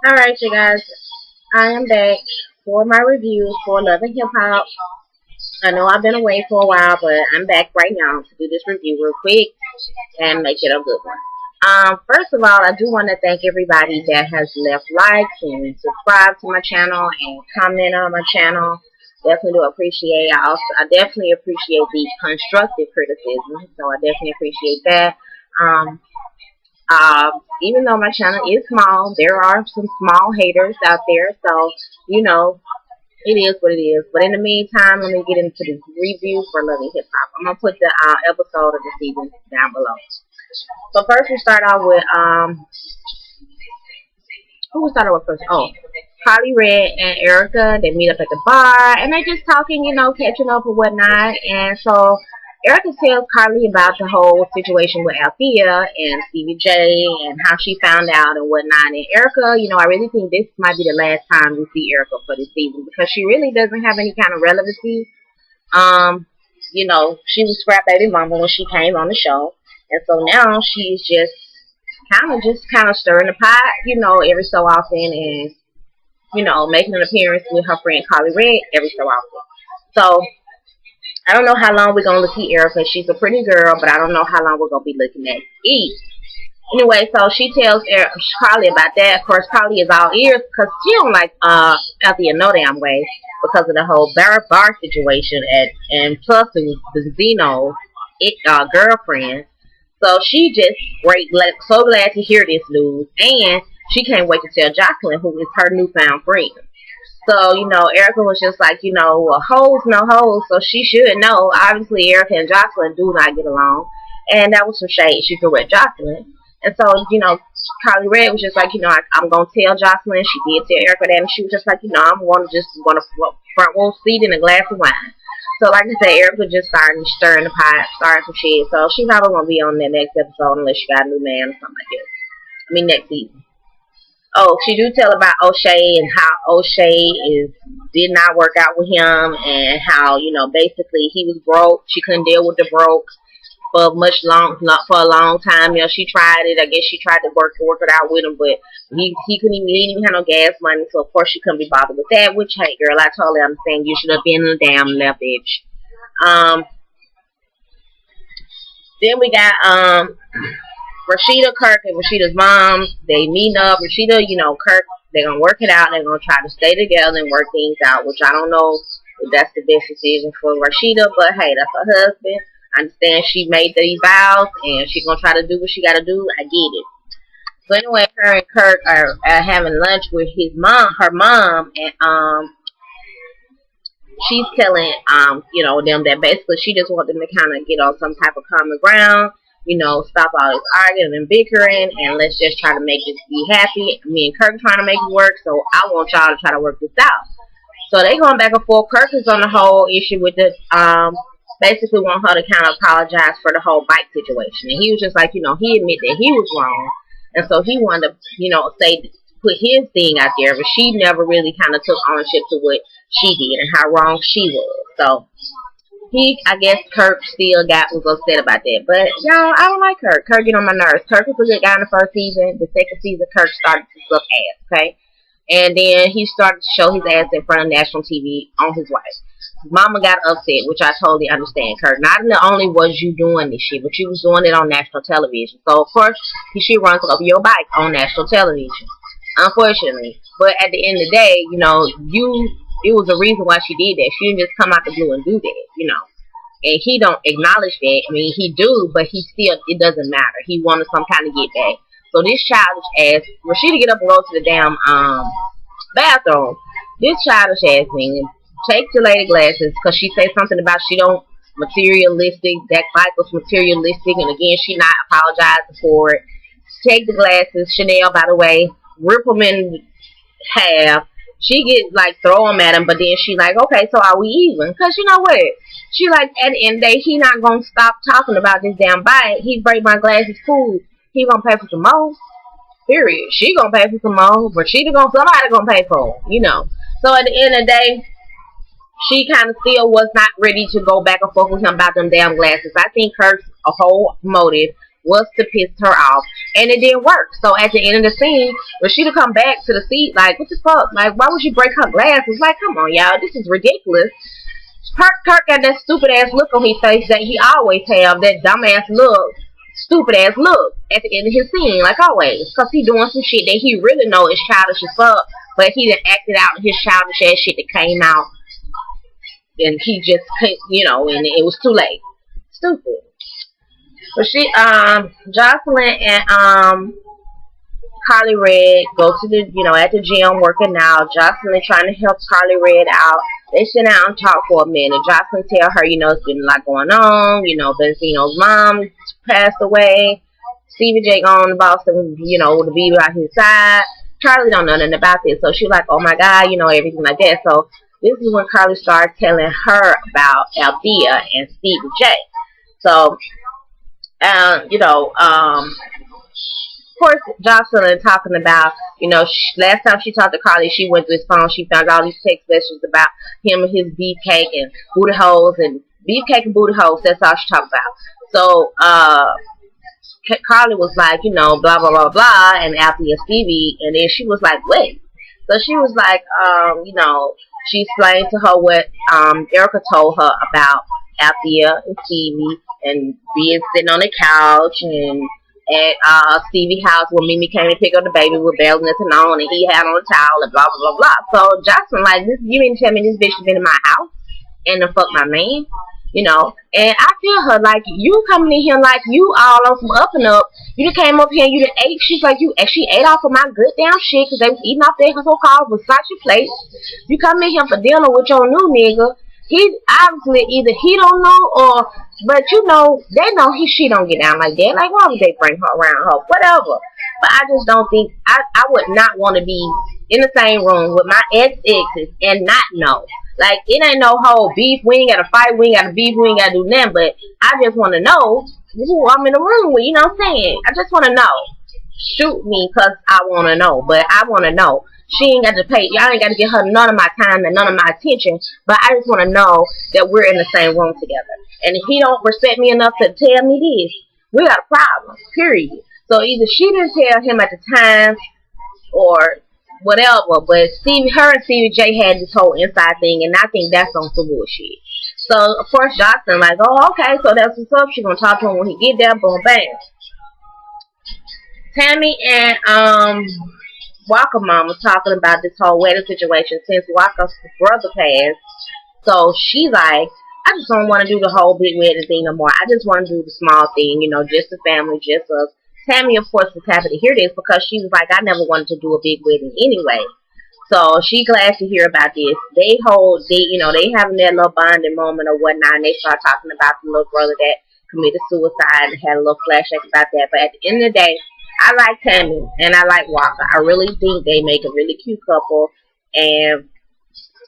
Alright, you guys, I am back for my review for Love and Hip Hop. I know I've been away for a while, but I'm back right now to do this review real quick and make it a good one. First of all, I do want to thank everybody that has left likes and subscribed to my channel and comment on my channel. Definitely do appreciate. I definitely appreciate the constructive criticism, so I definitely appreciate that. Um, Even though my channel is small, there are some small haters out there. So, you know, it is what it is. But in the meantime, let me get into the review for Loving Hip Hop. I'm going to put the episode of the season down below. So first we start off with, who we started with first? Oh, Holly Red and Erica. They meet up at the bar and they just talking, catching up and whatnot. And so Erica tells Carly about the whole situation with Althea and Stevie J and how she found out and whatnot. And Erica, I really think this might be the last time we see Erica for this season because she really doesn't have any kind of relevancy. Um, she was scrap baby mama when she came on the show. And so now she's just kind of stirring the pot, every so often and, making an appearance with her friend Carly Red every so often. So I don't know how long we're going to see Erica. She's a pretty girl, but I don't know how long we're going to be looking at Eve. Anyway, so she tells Carly about that. Of course, Carly is all ears because she don't like Althea no damn way because of the whole bar situation and plus it was the Zeno's girlfriend. So she just so glad to hear this news, and she can't wait to tell Jocelyn, who is her newfound friend. So, Erica was just like, hoes, no hoes, so she should know. Obviously, Erica and Jocelyn do not get along, and that was some shade she threw at Jocelyn. And so, Carly Red was just like, I'm going to tell Jocelyn. She did tell Erica that, and she was just like, I'm going to front row seat in a glass of wine. So, like I said, Erica just started stirring the pot, starting some shit. So, she probably won't be on the next episode unless she got a new man or something like that. I mean, next season. Oh, she do tell about O'Shea and how O'Shea did not work out with him and how, basically he was broke. She couldn't deal with the broke for for a long time. She tried it. I guess she tried to work it out with him, but he couldn't even have no gas money, so of course she couldn't be bothered with that. Which, hey, girl, I totally understand. You should have been in the damn left edge. Then we got Rashida, Kirk, and Rashida's mom. They meet up. Rashida, Kirk, they're gonna work it out. They're gonna try to stay together and work things out. Which I don't know if that's the best decision for Rashida, but hey, that's her husband. I understand she made these vows and she's gonna try to do what she gotta do. I get it. So anyway, her and Kirk are having lunch with her mom, and she's telling them that basically she just wants them to kind of get on some type of common ground. Stop all this arguing and bickering, and let's just try to make this be happy. Me and Kirk trying to make it work, so I want y'all to try to work this out. So they going back and forth. Kirk is on the whole issue with the basically want her to kind of apologize for the whole bike situation. And he was just like, he admitted that he was wrong. And so he wanted to, put his thing out there, but she never really kind of took ownership to what she did and how wrong she was. So I guess Kirk still was upset about that. But, y'all, I don't like Kirk. Kirk get on my nerves. Kirk was a good guy in the first season. The second season, Kirk started to suck ass, okay? And then he started to show his ass in front of national TV on his wife. His mama got upset, which I totally understand, Kirk. Not only was you doing this shit, but you was doing it on national television. So, of course, you should run over your bike on national television. Unfortunately. But at the end of the day, it was a reason why she did that. She didn't just come out the blue and do that, And he don't acknowledge that. I mean, he do, but it doesn't matter. He wanted some kind of get back. So this childish ass, Rashida get up and go to the damn bathroom. This childish ass thing takes the lady glasses because she said something about she don't materialistic. That bike was materialistic, and again, she not apologizing for it. Take the glasses, Chanel, by the way, rip them in half. She get throw them at him, but then she like, okay, so are we even? Because you know what? She like, at the end of the day, he not going to stop talking about this damn bike. He break my glasses, cool. He going to pay for some more. Period. She going to pay for some more, but somebody going to pay for them, So at the end of the day, she kind of still was not ready to go back and forth with him about them damn glasses. I think her whole motive was to piss her off, and it didn't work. So at the end of the scene, when she'd come back to the seat, like, what the fuck? Like, why would you break her glasses? Like, come on, y'all, this is ridiculous. Kirk got that stupid ass look on his face that he always have, that dumb ass look, stupid ass look at the end of his scene, like always, because he doing some shit that he really know is childish as fuck, but he done acted out his childish ass shit that came out, and he just couldn't, you know, and it was too late. Stupid. But she, Jocelyn and Carly Red go to the, you know, at the gym working out. Jocelyn trying to help Carly Red out. They sit down and talk for a minute. Jocelyn tell her, you know, it's been a lot going on. You know, Benzino's mom passed away. Stevie J gone to Boston, you know, to be by his side. Carly don't know nothing about this. So she's like, oh my God, you know, everything like that. So this is when Carly started telling her about Althea and Stevie J. So, you know, of course, Jocelyn talking about, you know, last time she talked to Carly, she went through his phone. She found all these text messages about him and his beefcake and booty holes and beefcake and booty holes. That's all she talked about. So, Carly was like, you know, blah, blah, blah, blah, and Althea and Stevie, and then she was like, wait. So she was like, you know, she explained to her what Erica told her about Althea and Stevie and being sitting on the couch and at Stevie's house when Mimi came to pick up the baby with bells and nothing on, and he had on a towel and blah, blah, blah, blah. So Jocelyn like, this, you mean to tell me this bitch has been in my house and to fuck my man? You know, and I feel her like, you coming in here like you all on some up and up. You just came up here and you done ate. She's like, she ate off of my good damn shit because they was eating off their so-called Versace plate. You come in here for dinner with your new nigga. He obviously either he don't know or, but you know, they know she don't get down like that. Like, why would they bring her around her? Whatever. But I just don't think, I would not want to be in the same room with my ex-exes and not know. Like, it ain't no whole beef. We ain't got to fight. We ain't got to beef. We ain't got to do nothing. But I just want to know who I'm in the room with. You know what I'm saying? I just want to know. Shoot me because I want to know. But I want to know. She ain't got to pay. Y'all ain't got to give her none of my time and none of my attention. But I just want to know that we're in the same room together. And if he don't respect me enough to tell me this, we got a problem. Period. So either she didn't tell him at the time or whatever, but her and Stevie J had this whole inside thing, and I think that's on some bullshit. So of course Jocelyn like, oh okay, so that's what's up. She gonna talk to him when he get there. Boom, bang. Tammy and Walker mom was talking about this whole wedding situation since Walker's brother passed. So she's like, I just don't want to do the whole big wedding thing no more. I just want to do the small thing, you know, just the family, just us. Tammy, of course, was happy to hear this because she was like, I never wanted to do a big wedding anyway. So she glad to hear about this. They you know, they having their little bonding moment or whatnot, and they start talking about the little brother that committed suicide and had a little flashback about that. But at the end of the day, I like Tammy and I like Walker. I really think they make a really cute couple, and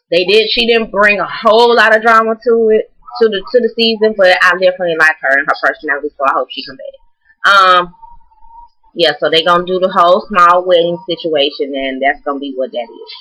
she didn't bring a whole lot of drama to the season, but I definitely like her and her personality, so I hope she come back. Yeah, so they're going to do the whole small wedding situation, and that's going to be what that is.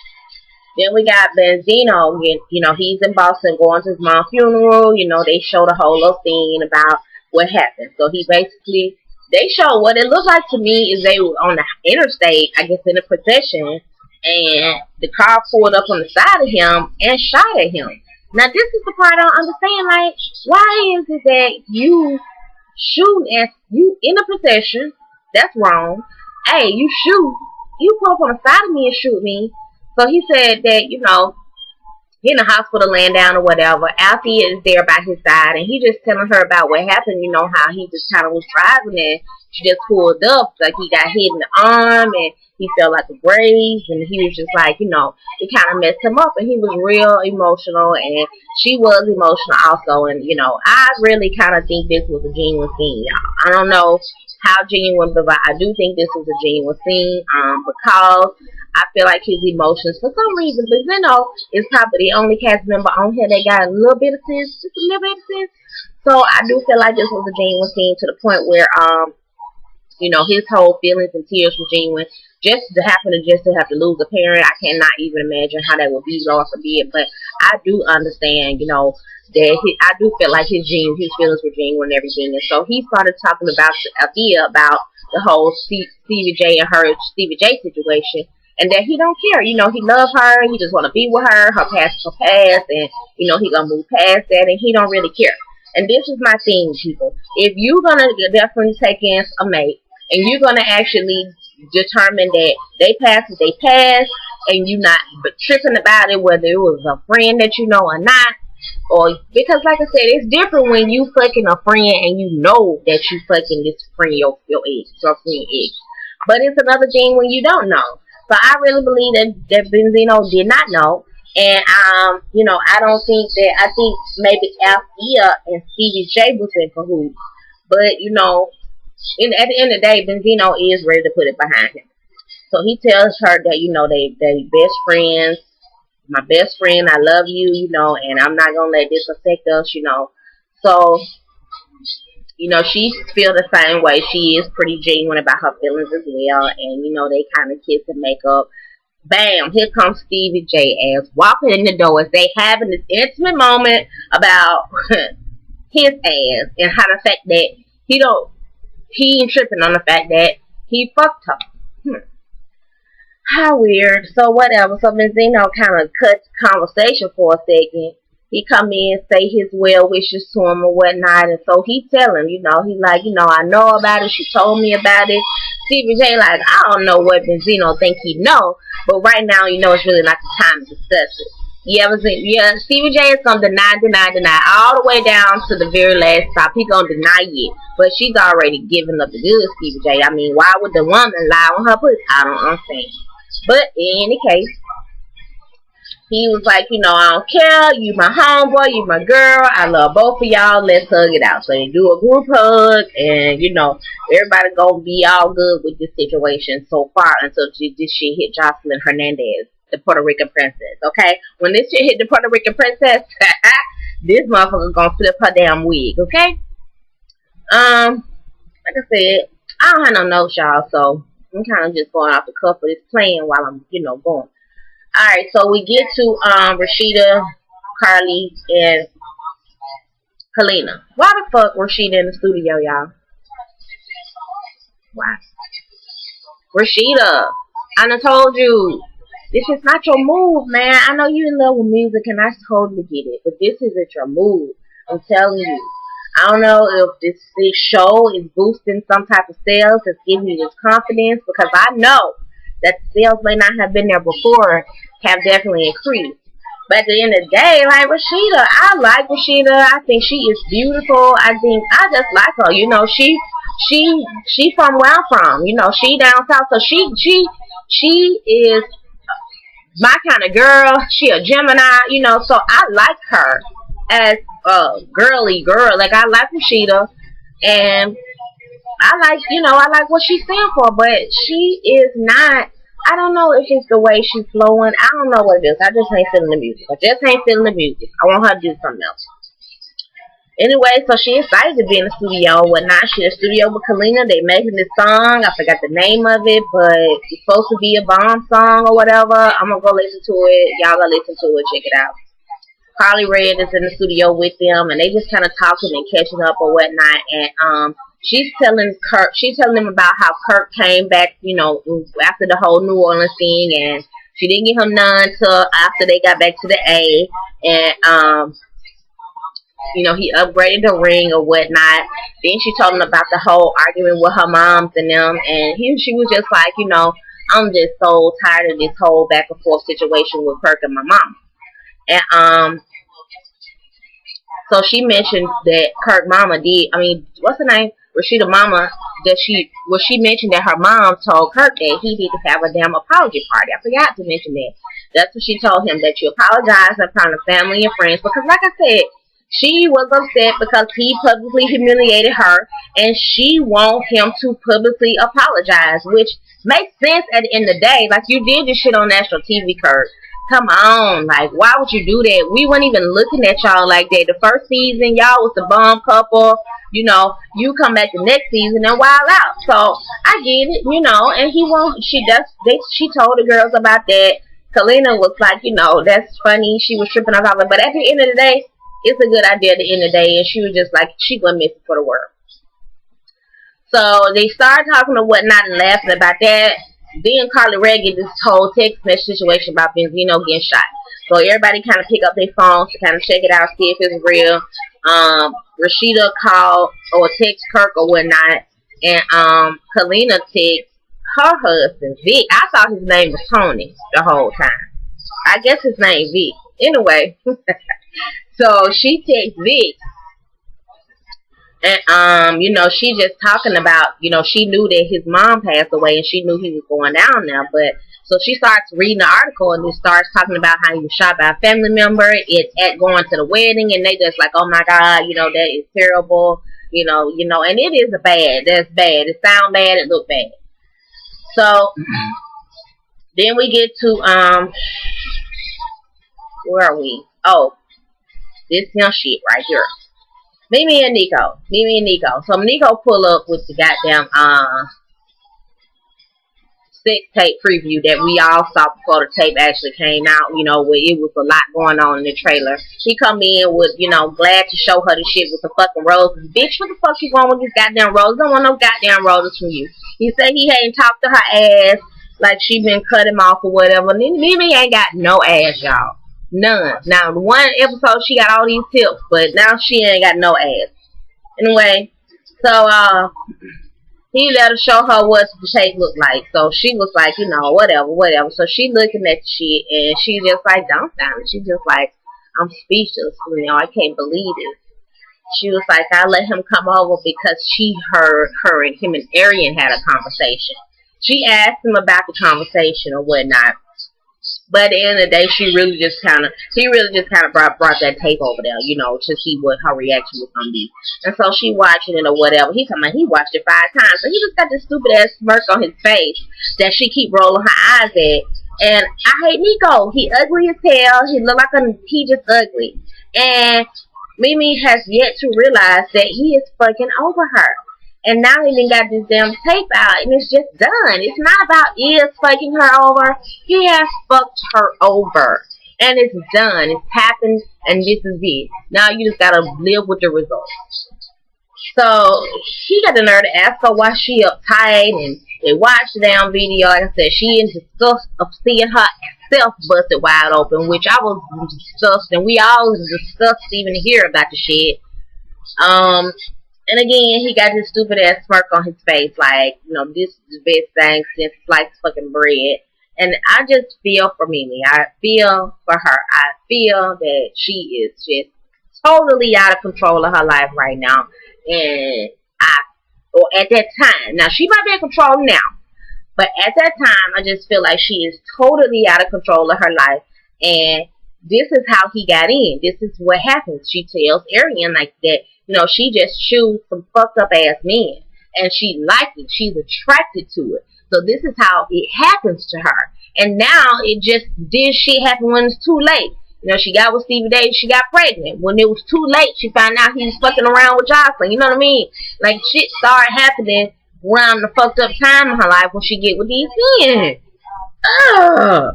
Then we got Benzino. You know, he's in Boston going to his mom's funeral. You know, they show the whole little scene about what happened. So they show what it looked like to me is they were on the interstate, I guess in a procession, and the car pulled up on the side of him and shot at him. Now, this is the part I don't understand. Like, why is it that you shooting at you in a procession? That's wrong. Hey, you pull up on the side of me and shoot me. So he said that, you know, he in the hospital laying down or whatever. Althea is there by his side, and he just telling her about what happened, you know, how he just kind of was driving and she just pulled up, like he got hit in the arm and he felt like a graze, and he was just like, you know, it kind of messed him up, and he was real emotional, and she was emotional also, and, you know, I really kind of think this was a genuine scene, y'all. I don't know how genuine, but I do think this was a genuine scene, because I feel like his emotions, for some reason, but you know, is probably the only cast member on here that got a little bit of sense, just a little bit of sense. So I do feel like this was a genuine scene to the point where, You know, his whole feelings and tears were genuine. Just to happen to have to lose a parent, I cannot even imagine how that would be, Lord forbid. But I do understand, you know, that I do feel like his feelings were genuine and everything. And so he started talking about Althea, about the whole Stevie J and her Stevie J situation, and that he don't care. You know, he love her. He just want to be with her. Her past is her past, and you know he gonna move past that, and he don't really care. And this is my thing, people. If you're gonna definitely take in a mate, and you're gonna actually determine that they pass is they pass, and you not tripping about it, whether it was a friend that you know or not. Or because, like I said, it's different when you fucking a friend and you know that you fucking this friend, your friend ex. But it's another thing when you don't know. So I really believe that Benzino did not know, and you know, I don't think that. I think maybe Althea and Stevie J was in cahoots, but you know, at the end of the day, Benzino is ready to put it behind him. So he tells her that, you know, they best friends. My best friend, I love you, you know, and I'm not gonna let this affect us, you know. So, you know, she feels the same way. She is pretty genuine about her feelings as well, and you know, they kind of kiss and make up. Bam! Here comes Stevie J ass walking in the door as they having this intimate moment about his ass and how the fact that he ain't tripping on the fact that he fucked her. How weird. So whatever. So Benzino kind of cuts conversation for a second. He come in, say his well wishes to him or whatnot, and so he tell him, you know, he like, you know, I know about it. She told me about it. Stevie J like, I don't know what Benzino think he know, but right now, you know, it's really not the time to discuss it. Yeah, Stevie J is gonna deny all the way down to the very last stop. He gonna deny it, but she's already given up the good, Stevie J. I mean, why would the woman lie on her pussy? I don't understand. But in any case, he was like, you know, I don't care. You my homeboy, you my girl. I love both of y'all. Let's hug it out. So they do a group hug, and you know, everybody gonna be all good with this situation so far until this shit hit Jocelyn Hernandez, the Puerto Rican princess. Okay, when this shit hit the Puerto Rican princess, this motherfucker gonna flip her damn wig. Okay. Like I said, I don't have no notes, y'all, so I'm kind of just going off the cuff of this plan while I'm, you know, going. Alright, so we get to Rashida, Carly, and Kalina. Why the fuck Rashida in the studio, y'all? Why? Rashida, I done told you, this is not your move, man. I know you in love with music, and I totally get it, but this isn't your move. I'm telling you. I don't know if this show is boosting some type of sales, it's giving you this confidence, because I know that the sales may not have been there before, have definitely increased. But at the end of the day, like Rashida, I like Rashida. I think she is beautiful. I just like her. You know, she from where I'm from. You know, she down south, so she is my kind of girl. She a Gemini. You know, so I like her as a girly girl. Like, I like Rashida, and I like what she stand for, but she is not, I don't know if it's the way she's flowing. I don't know what it is. I just ain't feeling the music. I want her to do something else. Anyway, so she excited to be in the studio and whatnot. She in the studio with Kalina. They making this song. I forgot the name of it, but it's supposed to be a bomb song or whatever. I'm going to go listen to it. Y'all go listen to it. Check it out. Carly Red is in the studio with them, and they just kind of talking and catching up or whatnot. And she's telling them about how Kirk came back, you know, after the whole New Orleans thing, and she didn't give him none till after they got back to the A, and you know, he upgraded the ring or whatnot. Then she told him about the whole argument with her moms and them, and she was just like, you know, I'm just so tired of this whole back and forth situation with Kirk and my mom. And so she mentioned that Kirk mama what's her name? Rashida mama, she mentioned that her mom told Kirk that he need to have a damn apology party. I forgot to mention that. That's what she told him, that you apologize in front of family and friends, because like I said, she was upset because he publicly humiliated her, and she wants him to publicly apologize, which makes sense at the end of the day. Like, you did this shit on national TV, Kirk. Come on, like, why would you do that? We weren't even looking at y'all like that. The first season, y'all was the bomb couple. You know, you come back the next season and wild out. So I get it, you know. And he won't. She does. She told the girls about that. Kalina was like, you know, that's funny. She was tripping on top of it. But at the end of the day, it's a good idea at the end of the day. And she was just like, she wasn't missing for the world. So they started talking to whatnot and laughing about that. Then Carly Rae get this whole text message situation about Benzino getting shot. So everybody kind of pick up their phones to kind of check it out, see if it's real. Rashida called or text Kirk or whatnot, and Kalina text her husband Vic. I thought his name was Tony the whole time. I guess his name Vic. Anyway, so she texts Vic. And, you know, she just talking about, you know, she knew that his mom passed away and she knew he was going down there. But, so she starts reading the article and it starts talking about how he was shot by a family member. It's at going to the wedding and they just like, oh my God, you know, that is terrible. You know, and it is bad. That's bad. It sound bad. It look bad. So, then we get to, where are we? Oh, this young shit right here. Mimi and Nico. So Nico pull up with the goddamn sex tape preview that we all saw before the tape actually came out, you know, where it was a lot going on in the trailer. He come in with, you know, glad to show her the shit with the fucking roses. Bitch, what the fuck you want with these goddamn roses? I don't want no goddamn roses from you. He said he hadn't talked to her ass like she been cut him off or whatever. Mimi ain't got no ass, y'all. None. Now, one episode, she got all these tips, but now she ain't got no ass. Anyway, so, he let her show her what the tape looked like. So she was like, you know, whatever. So she looking at the shit, and she just like dumbfounded. She just like, I'm speechless. You know, I can't believe it. She was like, I let him come over because she heard her and him and Arian had a conversation. She asked him about the conversation or whatnot. But at the end of the day, he really just kind of brought that tape over there, you know, to see what her reaction was gonna be. And so she watching it or whatever. He watched it 5 times. So he just got this stupid ass smirk on his face that she keep rolling her eyes at. And I hate Nico. He ugly as hell. He look like he just ugly. And Mimi has yet to realize that he is fucking over her. And now he done got this damn tape out, and it's just done. It's not about is fucking her over. He has fucked her over. And it's done. It's happened, and this is it. Now you just gotta live with the results. So, he got the nerve to ask her why she uptight, and they watched the damn video. Like I said, she in disgust of seeing herself busted wide open, which I was disgusted, and we all was disgusted even to hear about the shit. And again, he got this stupid ass smirk on his face, like, you know, this is the best thing since sliced fucking bread. And I just feel for Mimi. I feel for her. I feel that she is just totally out of control of her life right now. And or at that time, now she might be in control now, but at that time, I just feel like she is totally out of control of her life. And this is how he got in. This is what happens. She tells Arian like that. You know, she just choose some fucked up ass men. And she likes it. She's attracted to it. So this is how it happens to her. And now it just, this shit happened when it's too late. You know, she got with Stevie Davis, she got pregnant. When it was too late, she found out he was fucking around with Jocelyn. You know what I mean? Like, shit started happening around the fucked up time in her life when she get with these men. Ugh.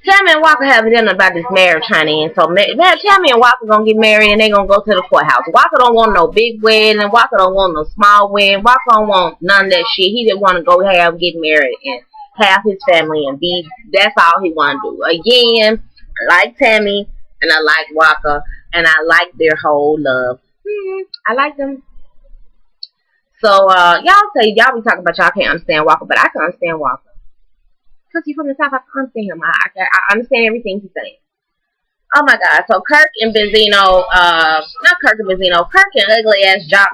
Tammy and Walker have dinner about this marriage, honey. And so, Tammy and Walker gonna get married and they gonna go to the courthouse. Walker don't want no big wedding. Walker don't want no small wedding. Walker don't want none of that shit. He just want to go get married and have his family and be. That's all he want to do. Again, I like Tammy and I like Walker and I like their whole love. I like them. So, y'all say y'all be talking about y'all can't understand Walker, but I can understand Walker. Because he's from the South, I can understand him. I understand everything he's saying. Oh my God. So Kirk and Benzino, Kirk and ugly ass Jock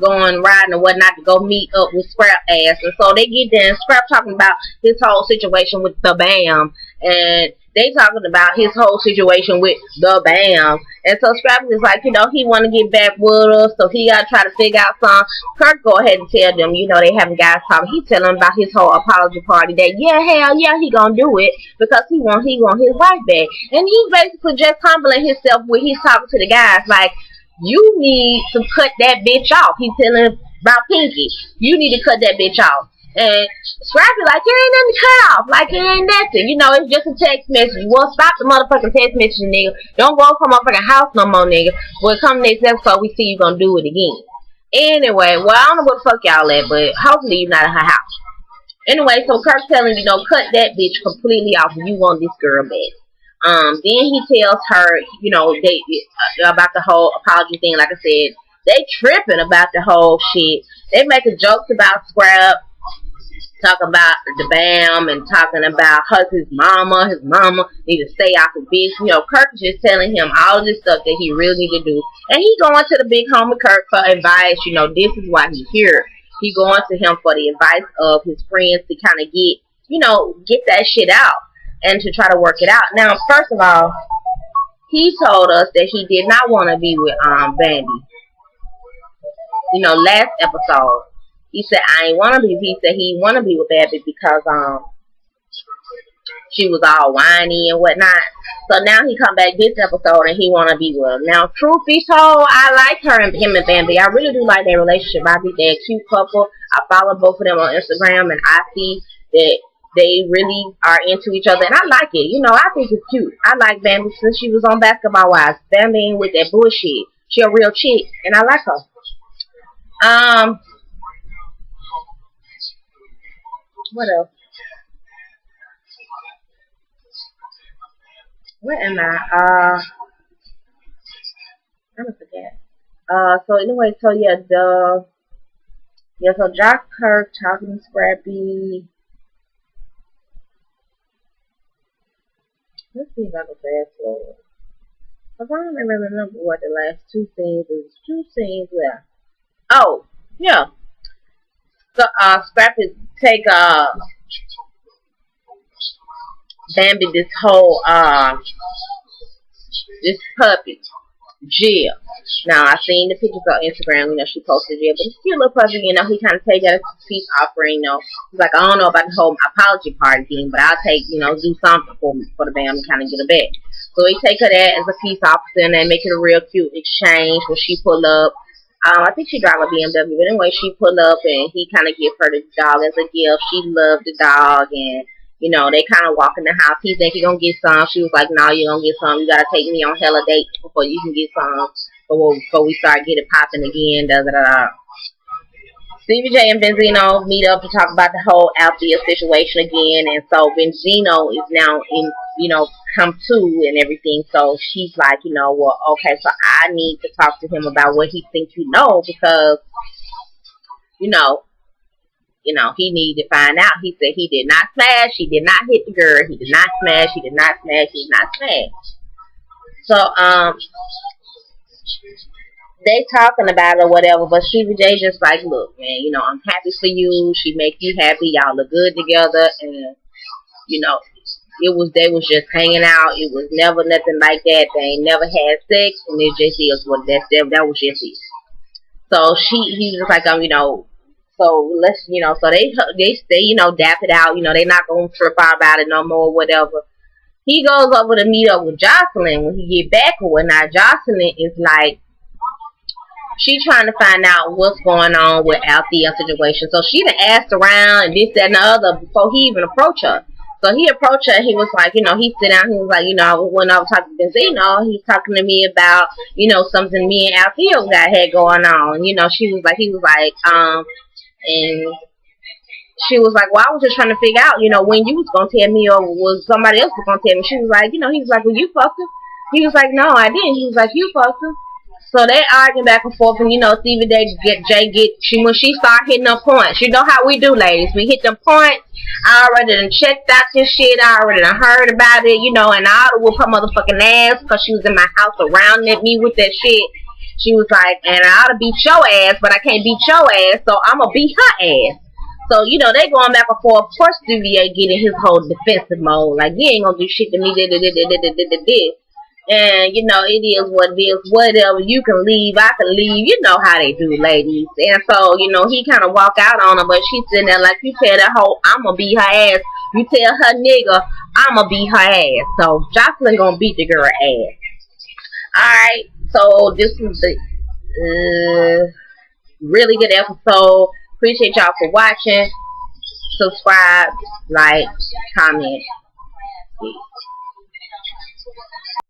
going riding or whatnot to go meet up with Scrap ass. And so they get there and Scrap talking about his whole situation with the BAM. and they talking about his whole situation with the Bam. And so Scrappy is like, he want to get back with us, so he got to try to figure out something. Kirk go ahead and tell them, they having guys talking. He tell them about his whole apology party that, yeah, hell yeah, he gonna do it because he want his wife back. And he's basically just humbling himself when he's talking to the guys like, you need to cut that bitch off. He's telling about Pinky. You need to cut that bitch off. And Scrappy like, it ain't nothing to cut off. Like, it ain't nothing. It's just a text message. Well, stop the motherfucking text message, nigga. Don't go from my fucking house no more, nigga. Well, come next episode, we see you gonna do it again. Anyway, well, I don't know what the fuck y'all at, but hopefully you're not at her house. Anyway, so Kirk's telling cut that bitch completely off if you want this girl back. Then he tells her, they about the whole apology thing. Like I said, they tripping about the whole shit. They making jokes about Scrap, talking about the Bam, and talking about his mama. His mama need to stay out the bitch. Kirk is just telling him all this stuff that he really need to do, and he going to the big homie Kirk for advice. This is why he's here. He going to him for the advice of his friends to kind of get that shit out and to try to work it out. Now, first of all, he told us that he did not want to be with Bambi. Last episode, he said I ain't want to be. He said he want to be with Bambi because she was all whiny and whatnot. So now he come back this episode and he want to be with her. Now, truth be told, I like him and Bambi. I really do like their relationship. I think they're a cute couple. I follow both of them on Instagram, and I see that they really are into each other, and I like it. I think it's cute. I like Bambi since she was on Basketball Wives. Bambi ain't with that bullshit. She a real chick, and I like her. What else? Where am I? I'm gonna forget. So anyway, so so Josh Kirk talking to Scrappy. Let's see if I can fast forward. Because I don't remember what the last two scenes is. Two scenes left. Oh, yeah. So, Scrappy take, Bambi this whole, this puppy, Jill. Now, I seen the pictures on Instagram, she posted Jill, but it's still a little puppy, he kind of take that as a peace offering, He's like, I don't know about the whole apology party thing, but I'll take, do something for the Bam and kind of get her back. So he take her that as a peace officer and make it a real cute exchange when she pull up. I think she drive a BMW, but anyway, she pull up and he kind of give her the dog as a gift. She loved the dog, and they kind of walk in the house. He think he gonna get some. She was like, no, you gonna get some. You gotta take me on hella dates before you can get some. Before we start getting popping again. Stevie J and Benzino meet up to talk about the whole Althea situation again, and so Benzino is now in, come to and everything. So she's like, well, okay, so I need to talk to him about what he thinks because, he needed to find out. He said he did not smash, he did not hit the girl, he did not smash, he did not smash, he did not smash. So, they talking about it or whatever, but Stevie J just like, look, man, I'm happy for you. She make you happy. Y'all look good together, and they was just hanging out. It was never nothing like that. They ain't never had sex, and it just is what that was just it. So he was like, so let's, so they dap it out. They not gonna trip out about it no more, whatever. He goes over to meet up with Jocelyn when he get back or whatnot. Jocelyn is like, she trying to find out what's going on with Althea's situation. So she done asked around and this, that, and the other before he even approached her. So he approached her. He was like, he sit down. He was like, when I was talking to Benzino, he's talking to me about, something me and Althea had going on. She was like, he was like, and she was like, well, I was just trying to figure out, when you was going to tell me or was somebody else was going to tell me. She was like, he was like, well, you fucked him. He was like, no, I didn't. He was like, you fucked him. So they arguing back and forth, and Stevie when she start hitting them points. You know how we do, ladies. We hit them points. I already done checked out this shit. I already done heard about it, and I would whoop her motherfucking ass because she was in my house around me with that shit. She was like, and I ought to beat your ass, but I can't beat your ass, so I'm gonna beat her ass. So, you know, they going back and forth. Of course, Duvier getting his whole defensive mode. Like, you ain't gonna do shit to me. And, you know, it is what it is. Whatever. You can leave. I can leave. You know how they do, ladies. And so, you know, he kind of walk out on her. But she's sitting there like, you tell that hoe, I'm going to beat her ass. You tell her nigga, I'm going to beat her ass. So, Jocelyn going to beat the girl ass. Alright. So, this is the really good episode. Appreciate y'all for watching. Subscribe, like, comment. Peace.